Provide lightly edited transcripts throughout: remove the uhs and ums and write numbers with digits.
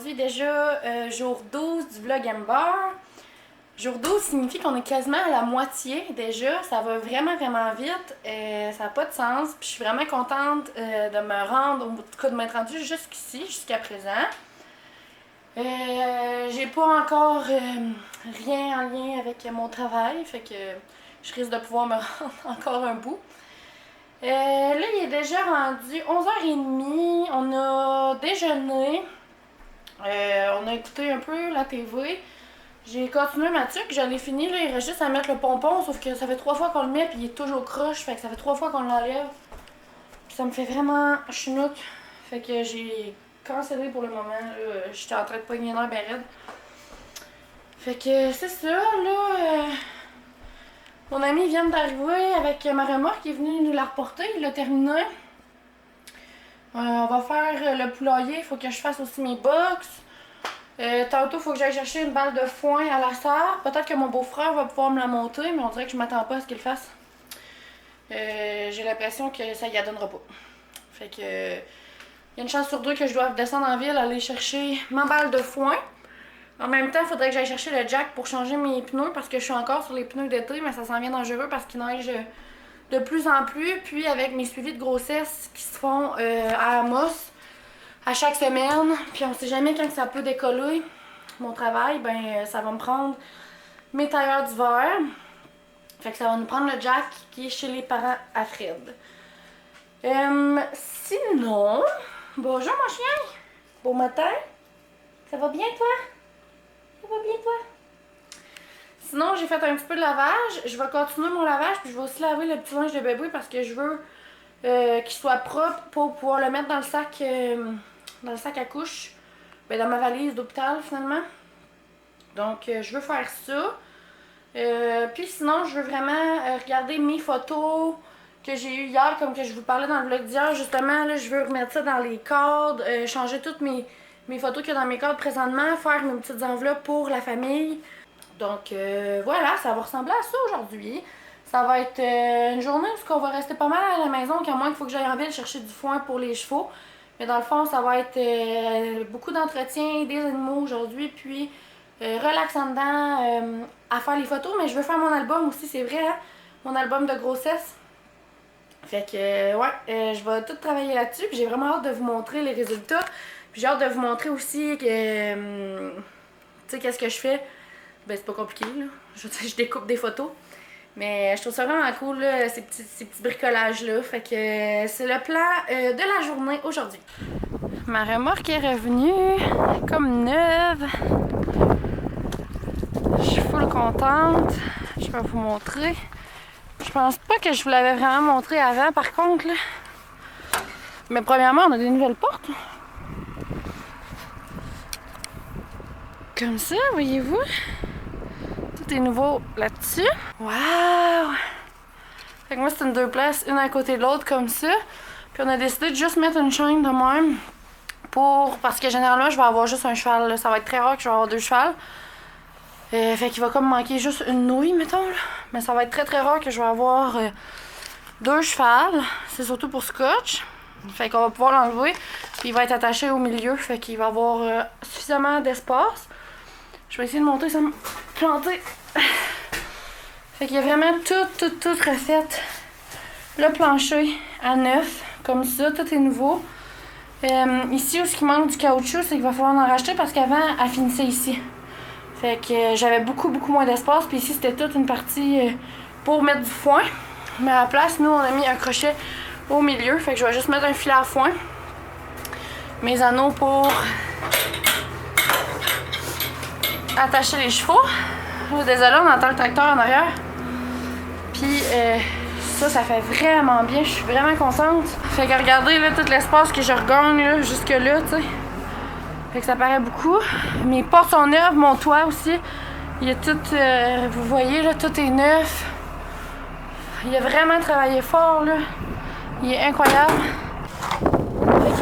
aujourd'hui déjà jour 12 du vlog Ember. Jour 12 signifie qu'on est quasiment à la moitié déjà, ça va vraiment vite, ça n'a pas de sens, puis je suis vraiment contente de me rendre, en tout cas de m'être rendue jusqu'ici, jusqu'à présent. J'ai pas encore rien en lien avec mon travail, fait que je risque de pouvoir me rendre encore un bout. Là, il est déjà rendu 11h30, on a déjeuné, on a écouté un peu la TV. J'ai continué ma tuque, j'en ai fini, là, il reste juste à mettre le pompon, sauf que ça fait 3 fois qu'on le met, puis il est toujours croche, fait que ça fait 3 fois qu'on l'enlève. Puis ça me fait vraiment chenouk, fait que j'ai cancellé pour le moment, là, j'étais en train de pogner l'air ben raide. Fait que c'est ça, là, mon ami vient d'arriver avec ma remorque, il est venu nous la reporter, il l'a terminé. On va faire le poulailler, il faut que je fasse aussi mes box. Tantôt, il faut que j'aille chercher une balle de foin à la serre. Peut-être que mon beau-frère va pouvoir me la monter, mais on dirait que je m'attends pas à ce qu'il le fasse. J'ai l'impression que ça y donnera pas. Fait que il y a une chance sur deux que je dois descendre en ville, aller chercher ma balle de foin. En même temps, il faudrait que j'aille chercher le jack pour changer mes pneus parce que je suis encore sur les pneus d'été, mais ça s'en vient dangereux parce qu'il neige de plus en plus. Puis avec mes suivis de grossesse qui se font à Amos à chaque semaine, puis on sait jamais quand ça peut décoller mon travail, ben ça va me prendre mes tailleurs d'hiver. Fait que ça va nous prendre le jack qui est chez les parents à Fred. Sinon, bonjour mon chien, beau matin, ça va bien toi? Ça va bien toi? Sinon, j'ai fait un petit peu de lavage, je vais continuer mon lavage, puis je vais aussi laver le petit linge de bébé parce que je veux qu'il soit propre pour pouvoir le mettre dans le sac à couche, ben dans ma valise d'hôpital finalement. Donc je veux faire ça. Puis sinon je veux vraiment regarder mes photos que j'ai eues hier, comme que je vous parlais dans le vlog d'hier. Justement là, je veux remettre ça dans les cadres, changer toutes mes photos qu'il y a dans mes cadres présentement, faire mes petites enveloppes pour la famille. Donc voilà, ça va ressembler à ça aujourd'hui. Ça va être une journée où on va rester pas mal à la maison, qu'à moins qu'il faut que j'aille en ville chercher du foin pour les chevaux. Mais dans le fond, ça va être beaucoup d'entretien des animaux aujourd'hui, puis relax en dedans, à faire les photos. Mais je veux faire mon album aussi, c'est vrai, hein? Mon album de grossesse. Fait que, ouais, je vais tout travailler là-dessus, puis j'ai vraiment hâte de vous montrer les résultats. Puis j'ai hâte de vous montrer aussi que, tu sais, qu'est-ce que je fais. Ben, c'est pas compliqué, là. Je découpe des photos. Mais je trouve ça vraiment cool, là, ces petits bricolages-là. Fait que c'est le plan de la journée aujourd'hui. Ma remorque est revenue comme neuve. Je suis full contente. Je vais vous montrer. Je pense pas que je vous l'avais vraiment montré avant, par contre, là. Mais premièrement, on a des nouvelles portes. Comme ça, voyez-vous? Tout est nouveau là-dessus. Waouh! Fait que moi, c'est une 2 places, une à côté de l'autre, comme ça. Puis on a décidé de juste mettre une chaîne de même. Parce que généralement, je vais avoir juste un cheval. Là. Ça va être très rare que je vais avoir 2 chevals. Fait qu'il va comme manquer juste une nouille, mettons. Là. Mais ça va être très rare que je vais avoir 2 chevals. C'est surtout pour Scotch. Fait qu'on va pouvoir l'enlever. Puis il va être attaché au milieu. Fait qu'il va avoir suffisamment d'espace. Je vais essayer de monter sans me planter. Fait qu'il y a vraiment tout refait. Le plancher à neuf, comme ça, tout est nouveau. Ici, où ce qui manque du caoutchouc, c'est qu'il va falloir en racheter parce qu'avant, elle finissait ici. Fait que j'avais beaucoup moins d'espace. Puis ici, c'était toute une partie pour mettre du foin. Mais à la place, nous, on a mis un crochet au milieu. Fait que je vais juste mettre un filet à foin. Mes anneaux pour attacher les chevaux. Désolé, on entend le tracteur en arrière. Puis ça fait vraiment bien. Je suis vraiment contente. Fait que regardez là, tout l'espace que je regagne là, jusque là, tu sais. Fait que ça paraît beaucoup. Mes portes sont neuves, mon toit aussi. Il y a tout, vous voyez là, tout est neuf. Il a vraiment travaillé fort là. Il est incroyable. Fait que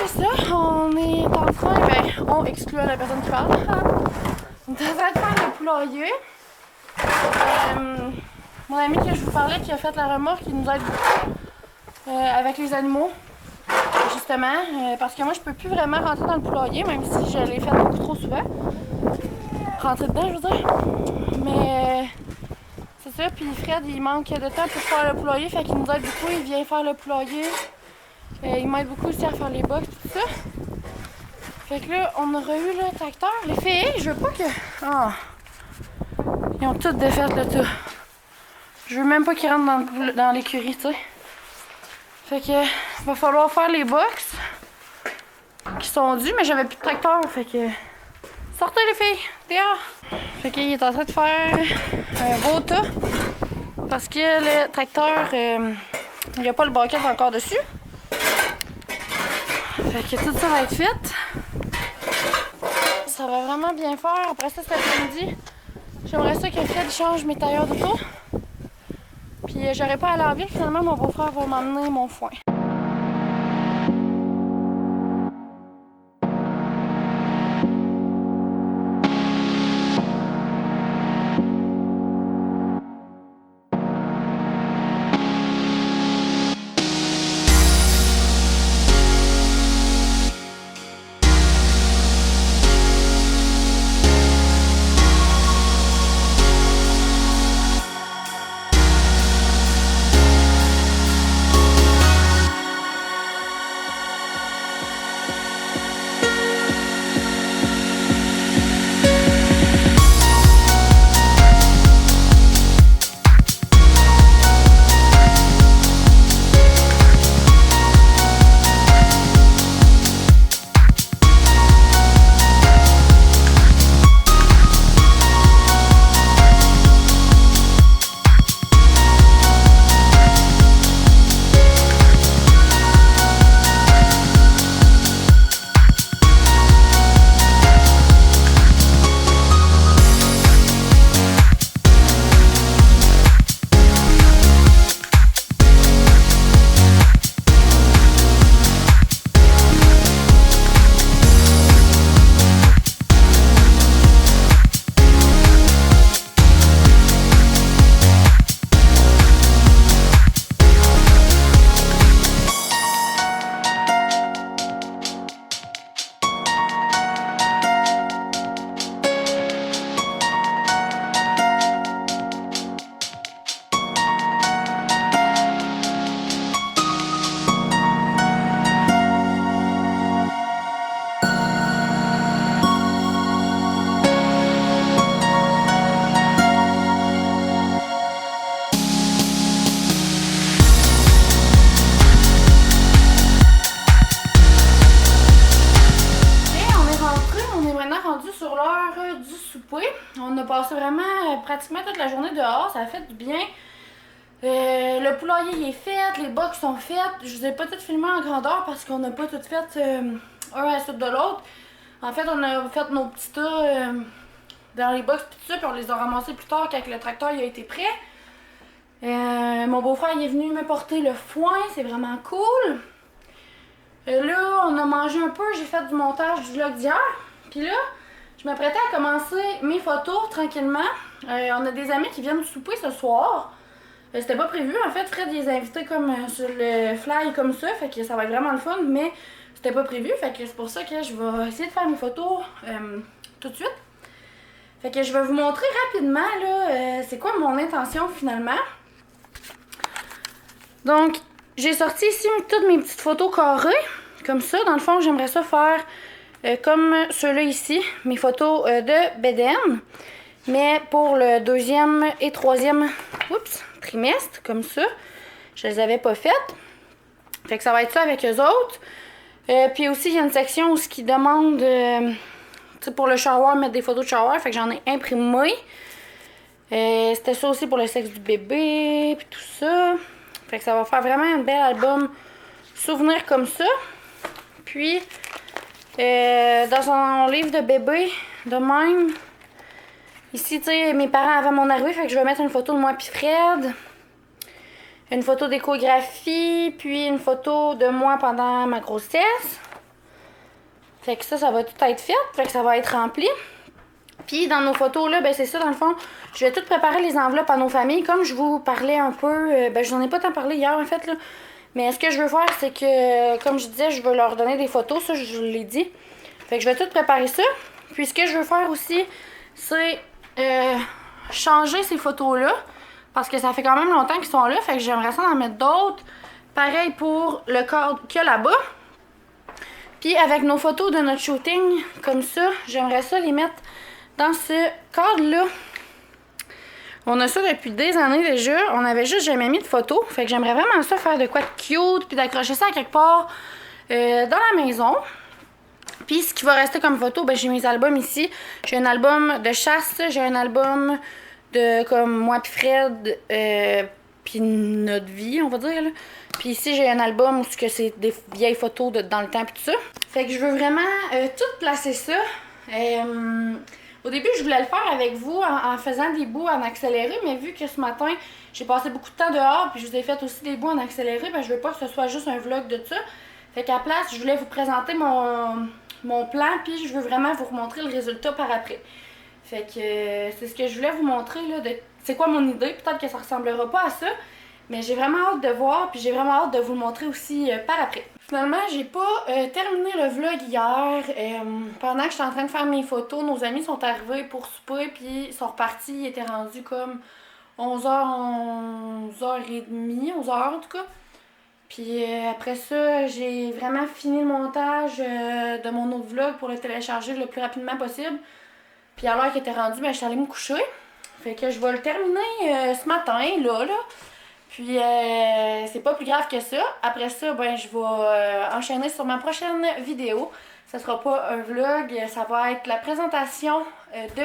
c'est ça. On est en train, on exclut la personne qui parle. On devrait faire le poulailler. Mon ami que je vous parlais qui a fait la remorque, il nous aide beaucoup avec les animaux. justement, parce que moi, je peux plus vraiment rentrer dans le poulailler, même si je l'ai fait beaucoup trop souvent. Rentrer dedans, je veux dire. Mais c'est ça, puis Fred, il manque de temps pour faire le poulailler, fait qu'il nous aide beaucoup, il vient faire le poulailler. Il m'aide beaucoup aussi à faire les box, tout ça. Fait que là, on aurait eu le tracteur. Les filles, je veux pas que... Ah! Ils ont tout défait, là, tout. Je veux même pas qu'ils rentrent dans l'écurie, tu sais. Fait que, va falloir faire les box qui sont dus, mais j'avais plus de tracteur, fait que... Sortez les filles, dehors! Fait qu'il est en train de faire un beau tas. Parce que le tracteur, il n'y a pas le bucket encore dessus. Fait que tout ça va être fait. Ça va vraiment bien faire. Après ça, cet après-midi, j'aimerais ça que Fred change mes tailleurs d'auto. Puis j'aurais pas à aller en ville, finalement mon beau-frère va m'emmener mon foin. On a passé vraiment pratiquement toute la journée dehors, ça a fait du bien. Le poulailler il est fait, les box sont faites. Je vous ai pas tout filmé en grandeur parce qu'on n'a pas tout fait un à la suite de l'autre. En fait, on a fait nos petits tas dans les box pis tout ça, puis on les a ramassés plus tard quand le tracteur il a été prêt. Mon beau-frère il est venu me porter le foin, c'est vraiment cool. Là, on a mangé un peu, j'ai fait du montage du vlog d'hier. Puis là, je m'apprêtais à commencer mes photos tranquillement. On a des amis qui viennent souper ce soir. C'était pas prévu, en fait, Fred les a invités comme sur le fly comme ça, fait que ça va être vraiment le fun, mais c'était pas prévu, fait que c'est pour ça que je vais essayer de faire mes photos tout de suite. Fait que je vais vous montrer rapidement là, c'est quoi mon intention finalement. Donc, j'ai sorti ici toutes mes petites photos carrées, comme ça. Dans le fond, j'aimerais ça faire comme ceux-là ici, mes photos de bédaine. Mais pour le deuxième et troisième trimestre, comme ça, je les avais pas faites. Fait que ça va être ça avec eux autres. Puis aussi, il y a une section où ce qui demande, pour le shower, mettre des photos de shower. Fait que j'en ai imprimé. C'était ça aussi pour le sexe du bébé, puis tout ça. Fait que ça va faire vraiment un bel album souvenir comme ça. Puis, dans son livre de bébé, de même, ici, tu sais, mes parents avaient mon arrivée, fait que je vais mettre une photo de moi puis Fred, une photo d'échographie, puis une photo de moi pendant ma grossesse. Fait que ça va tout être fait, fait que ça va être rempli. Puis dans nos photos là, ben c'est ça dans le fond, je vais tout préparer les enveloppes à nos familles, comme je vous parlais un peu, je vous en ai pas tant parlé hier en fait là, Mais ce que je veux faire, c'est que, comme je disais, je veux leur donner des photos, ça je vous l'ai dit. Fait que je vais tout préparer ça. Puis ce que je veux faire aussi, c'est changer ces photos-là. Parce que ça fait quand même longtemps qu'ils sont là, fait que j'aimerais ça en mettre d'autres. Pareil pour le cadre qu'il y a là-bas. Puis avec nos photos de notre shooting, comme ça, j'aimerais ça les mettre dans ce cadre-là. On a ça depuis des années déjà. On avait juste jamais mis de photos. Fait que j'aimerais vraiment ça faire de quoi de cute, puis d'accrocher ça à quelque part dans la maison. Puis ce qui va rester comme photo, ben j'ai mes albums ici. J'ai un album de chasse, j'ai un album de comme moi puis Fred, puis notre vie, on va dire, là. Puis ici, j'ai un album où c'est des vieilles photos dans le temps puis tout ça. Fait que je veux vraiment tout placer ça. Au début, je voulais le faire avec vous en faisant des bouts en accéléré, mais vu que ce matin, j'ai passé beaucoup de temps dehors, puis je vous ai fait aussi des bouts en accéléré, ben je veux pas que ce soit juste un vlog de ça. Fait qu'à la place, je voulais vous présenter mon plan, puis je veux vraiment vous remontrer le résultat par après. Fait que c'est ce que je voulais vous montrer, là, c'est quoi mon idée. Peut-être que ça ressemblera pas à ça, mais j'ai vraiment hâte de voir, puis j'ai vraiment hâte de vous le montrer aussi par après. Finalement, j'ai pas terminé le vlog hier. Pendant que j'étais en train de faire mes photos, nos amis sont arrivés pour souper, puis ils sont repartis. Ils étaient rendus comme 11h, 11h30, 11h en tout cas. Puis après ça, j'ai vraiment fini le montage de mon autre vlog pour le télécharger le plus rapidement possible. Puis à l'heure qu'il était rendu, ben, je suis allée me coucher. Fait que je vais le terminer ce matin, là. Puis c'est pas plus grave que ça. Après ça, ben je vais enchaîner sur ma prochaine vidéo. Ça sera pas un vlog, ça va être la présentation de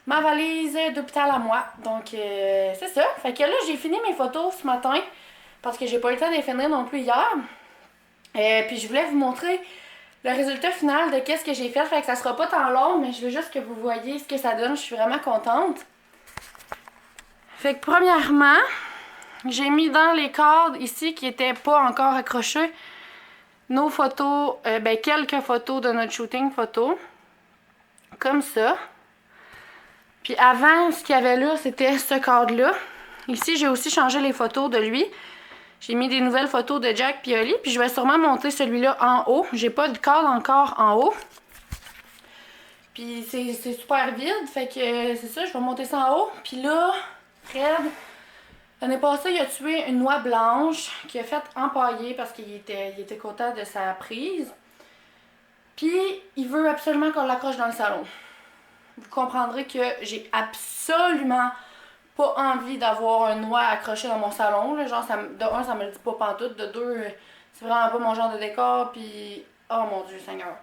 ma valise d'hôpital à moi. Donc c'est ça. Fait que là, j'ai fini mes photos ce matin parce que j'ai pas eu le temps de les finir non plus hier. Puis je voulais vous montrer le résultat final de qu'est-ce que j'ai fait. Fait que ça sera pas tant long, mais je veux juste que vous voyez ce que ça donne. Je suis vraiment contente. Fait que premièrement, j'ai mis dans les cadres ici qui n'étaient pas encore accrochés nos photos, quelques photos de notre shooting photo. Comme ça. Puis avant, ce qu'il y avait là, c'était ce cadre-là. Ici, j'ai aussi changé les photos de lui. J'ai mis des nouvelles photos de Jack Pioli. Puis je vais sûrement monter celui-là en haut. J'ai pas de cadre encore en haut. Puis c'est super vide. Fait que c'est ça, je vais monter ça en haut. Puis là, Fred, l'année passée, il a tué une noix blanche qu'il a fait empailler parce qu'il était content de sa prise. Puis il veut absolument qu'on l'accroche dans le salon. Vous comprendrez que j'ai absolument pas envie d'avoir un noix accroché dans mon salon. Là. Genre, de un, ça me le dit pas pantoute. De deux, c'est vraiment pas mon genre de décor. Puis, oh mon Dieu Seigneur.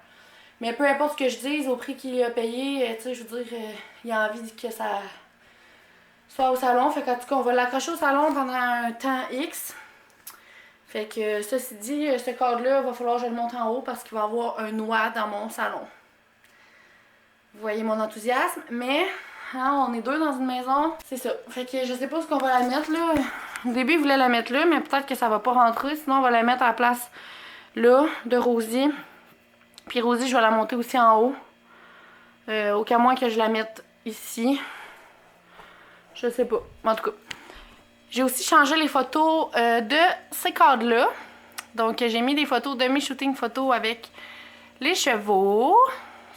Mais peu importe ce que je dise, au prix qu'il a payé, tu sais, je veux dire, il a envie que ça soit au salon. Fait qu'en tout cas, on va l'accrocher au salon pendant un temps X. Fait que, ceci dit, ce cadre-là, il va falloir que je le monte en haut parce qu'il va y avoir un noix dans mon salon. Vous voyez mon enthousiasme, mais hein, on est deux dans une maison, c'est ça. Fait que je sais pas ce qu'on va la mettre là. Au début, il voulait la mettre là, mais peut-être que ça va pas rentrer. Sinon, on va la mettre à la place là de Rosie. Puis Rosie, je vais la monter aussi en haut. Aucun moins que je la mette ici. Je sais pas. En tout cas, j'ai aussi changé les photos de ces cadres-là. Donc, j'ai mis des photos de mes shooting photos avec les chevaux.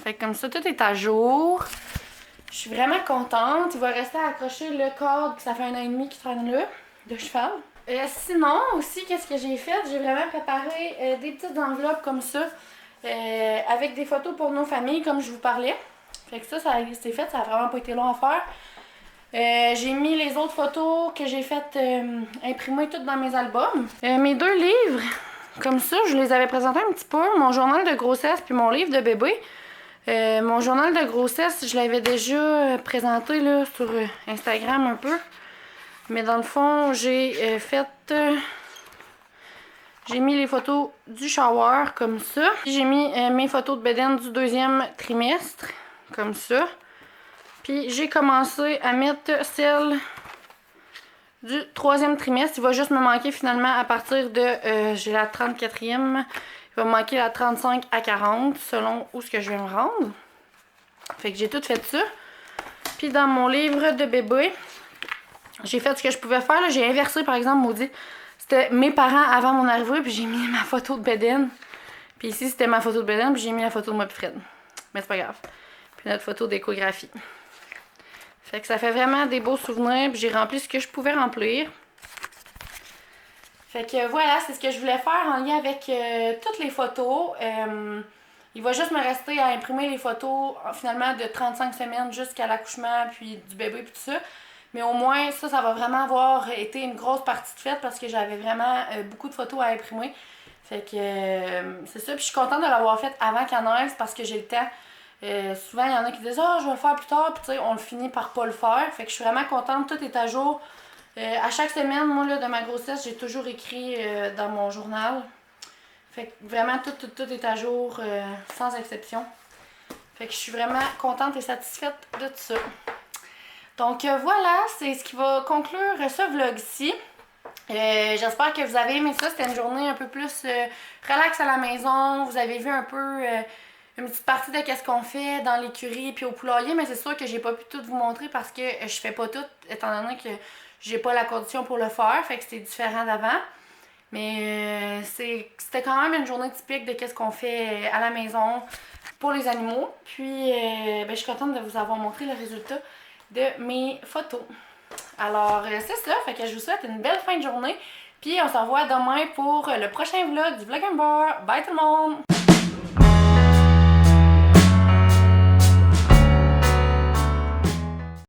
Fait que comme ça, tout est à jour. Je suis vraiment contente. Il va rester à accrocher le cadre, ça fait 1 an et demi qu'il traîne là, de cheval. Sinon, aussi, qu'est-ce que j'ai fait? J'ai vraiment préparé des petites enveloppes comme ça, avec des photos pour nos familles, comme je vous parlais. Fait que ça c'est fait, ça a vraiment pas été long à faire. J'ai mis les autres photos que j'ai faites imprimer toutes dans mes albums. Mes 2 livres, comme ça, je les avais présentés un petit peu. Mon journal de grossesse puis mon livre de bébé. Mon journal de grossesse, je l'avais déjà présenté là, sur Instagram un peu. Mais dans le fond, j'ai j'ai mis les photos du shower comme ça. J'ai mis mes photos de bedaine du 2e trimestre comme ça. Puis j'ai commencé à mettre celle du 3e trimestre. Il va juste me manquer finalement à partir de... j'ai la 34e. Il va me manquer la 35 à 40 selon où ce que je vais me rendre. Fait que j'ai tout fait ça. Puis dans mon livre de bébé, j'ai fait ce que je pouvais faire. J'ai inversé par exemple, maudit, c'était mes parents avant mon arrivée, puis j'ai mis ma photo de Beden. Puis ici, c'était ma photo de Beden, puis j'ai mis la photo de moi et Fred. Mais c'est pas grave. Puis notre photo d'échographie. Fait que ça fait vraiment des beaux souvenirs, puis j'ai rempli ce que je pouvais remplir. Fait que voilà, c'est ce que je voulais faire en lien avec toutes les photos. Il va juste me rester à imprimer les photos finalement de 35 semaines jusqu'à l'accouchement, puis du bébé, puis tout ça. Mais au moins, ça va vraiment avoir été une grosse partie de fête parce que j'avais vraiment beaucoup de photos à imprimer. Fait que c'est ça. Puis je suis contente de l'avoir fait avant qu'il y en ait, parce que j'ai le temps. Souvent, il y en a qui disent je vais le faire plus tard. Puis tu sais, on le finit par pas le faire. Fait que je suis vraiment contente. Tout est à jour. À chaque semaine, moi, là, de ma grossesse, j'ai toujours écrit dans mon journal. Fait que vraiment, tout est à jour, sans exception. Fait que je suis vraiment contente et satisfaite de tout ça. Donc voilà, c'est ce qui va conclure ce vlog-ci. J'espère que vous avez aimé ça. C'était une journée un peu plus relax à la maison. Vous avez vu un peu une petite partie de qu'est-ce qu'on fait dans l'écurie puis au poulailler, mais c'est sûr que j'ai pas pu tout vous montrer parce que je fais pas tout, étant donné que j'ai pas la condition pour le faire. Fait que c'était différent d'avant. Mais c'était quand même une journée typique de qu'est-ce qu'on fait à la maison pour les animaux. Puis je suis contente de vous avoir montré le résultat de mes photos. Alors c'est ça, fait que je vous souhaite une belle fin de journée. Puis on se revoit demain pour le prochain vlog du Vlogumber. Bye tout le monde!